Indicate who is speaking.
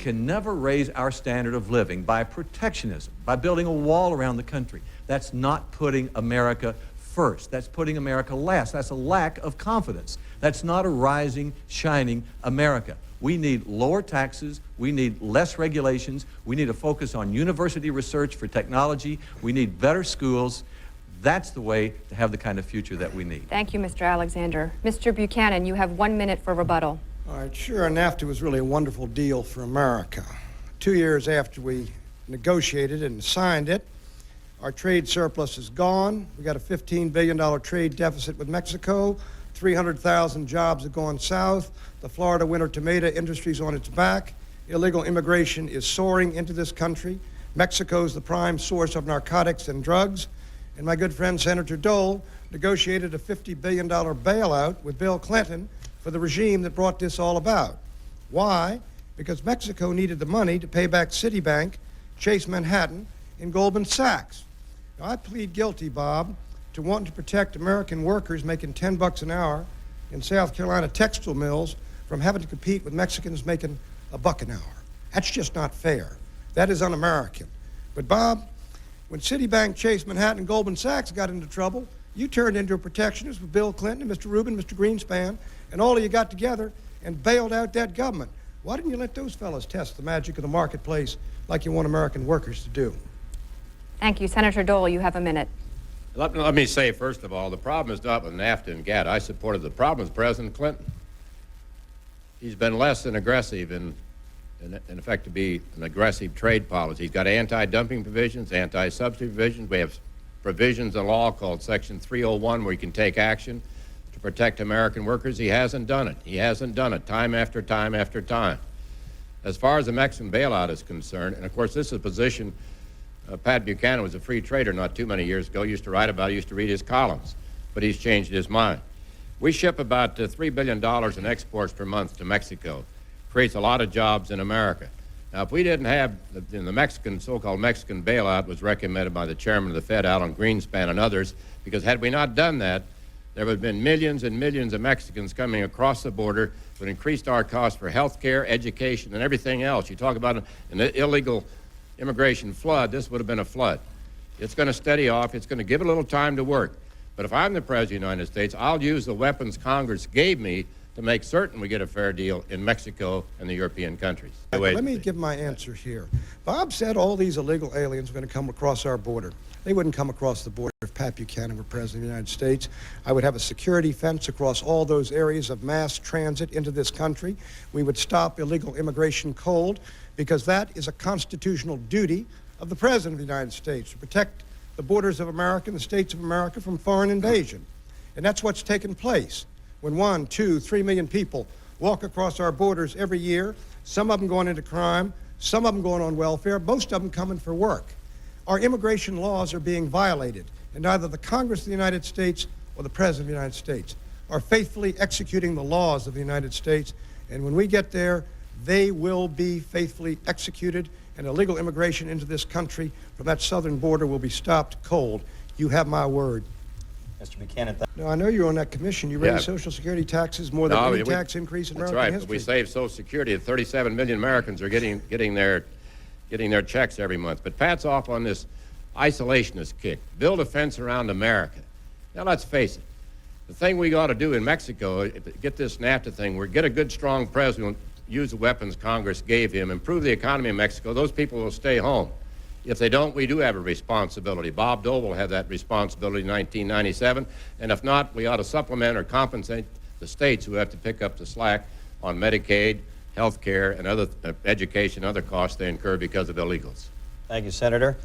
Speaker 1: can never raise our standard of living by protectionism, by building a wall around the country. That's not putting America first. That's putting America last. That's a lack of confidence. That's not a rising, shining America. We need lower taxes. We need less regulations. We need to focus on university research for technology. We need better schools. That's the way to have the kind of future that we need.
Speaker 2: Thank you, Mr. Alexander. Mr. Buchanan, you have 1 minute for rebuttal.
Speaker 3: All right, sure, NAFTA was really a wonderful deal for America. 2 years after we negotiated and signed it, our trade surplus is gone. We got a $15 billion trade deficit with Mexico. 300,000 jobs have gone south. The Florida winter tomato industry is on its back. Illegal immigration is soaring into this country. Mexico is the prime source of narcotics and drugs. And my good friend Senator Dole negotiated a $50 billion bailout with Bill Clinton for the regime that brought this all about. Why? Because Mexico needed the money to pay back Citibank, Chase Manhattan, and Goldman Sachs. Now, I plead guilty, Bob, to wanting to protect American workers making $10 an hour in South Carolina textile mills from having to compete with Mexicans making $1 an hour. That's just not fair. That is un-American. But Bob, when Citibank, Chase Manhattan, and Goldman Sachs got into trouble, you turned into a protectionist with Bill Clinton and Mr. Rubin, Mr. Greenspan, and all of you got together and bailed out that government. Why didn't you let those fellas test the magic of the marketplace like you want American workers to do?
Speaker 2: Thank you. Senator Dole, you have a minute.
Speaker 4: Let me say, first of all, the problem is not with NAFTA and GATT. I supported the problem with President Clinton. He's been less than aggressive in effect to be an aggressive trade policy. He's got anti-dumping provisions, anti-subsidy provisions. We have provisions in law called Section 301 where he can take action to protect American workers. He hasn't done it. He hasn't done it time after time after time. As far as the Mexican bailout is concerned, and of course this is a position, Pat Buchanan was a free trader not too many years ago, used to write about it, used to read his columns, but he's changed his mind. We ship about $3 billion in exports per month to Mexico. Creates a lot of jobs in America. Now, if we didn't have the Mexican, so-called Mexican bailout was recommended by the chairman of the Fed, Alan Greenspan, and others, because had we not done that, there would have been millions and millions of Mexicans coming across the border, would increased our costs for health care, education, and everything else. You talk about an illegal immigration flood, this would have been a flood. It's going to steady off. It's going to give it a little time to work. But if I'm the President of the United States, I'll use the weapons Congress gave me to make certain we get a fair deal in Mexico and the European countries.
Speaker 3: Let me give my answer here. Bob said all these illegal aliens are going to come across our border. They wouldn't come across the border if Pat Buchanan were President of the United States. I would have a security fence across all those areas of mass transit into this country. We would stop illegal immigration cold, because that is a constitutional duty of the President of the United States, to protect the borders of America and the states of America from foreign invasion. And that's what's taken place. When 1, 2, 3 million people walk across our borders every year, some of them going into crime, some of them going on welfare, most of them coming for work. Our immigration laws are being violated, and neither the Congress of the United States or the President of the United States are faithfully executing the laws of the United States. And when we get there, they will be faithfully executed, and illegal immigration into this country from that southern border will be stopped cold. You have my word.
Speaker 5: Mr. Buchanan.
Speaker 3: No, I know you're on that commission. You raise Social Security taxes more than any tax increase in American history.
Speaker 4: That's right, but we save Social Security. 37 million Americans are getting their checks every month. But Pat's off on this isolationist kick. Build a fence around America. Now, let's face it. The thing we ought to do in Mexico, get this NAFTA thing, we're get a good, strong president, use the weapons Congress gave him, improve the economy in Mexico. Those people will stay home. If they don't, we do have a responsibility. Bob Dole will have that responsibility in 1997. And if not, we ought to supplement or compensate the states who have to pick up the slack on Medicaid, health care, and other education, other costs they incur because of illegals.
Speaker 5: Thank you, Senator.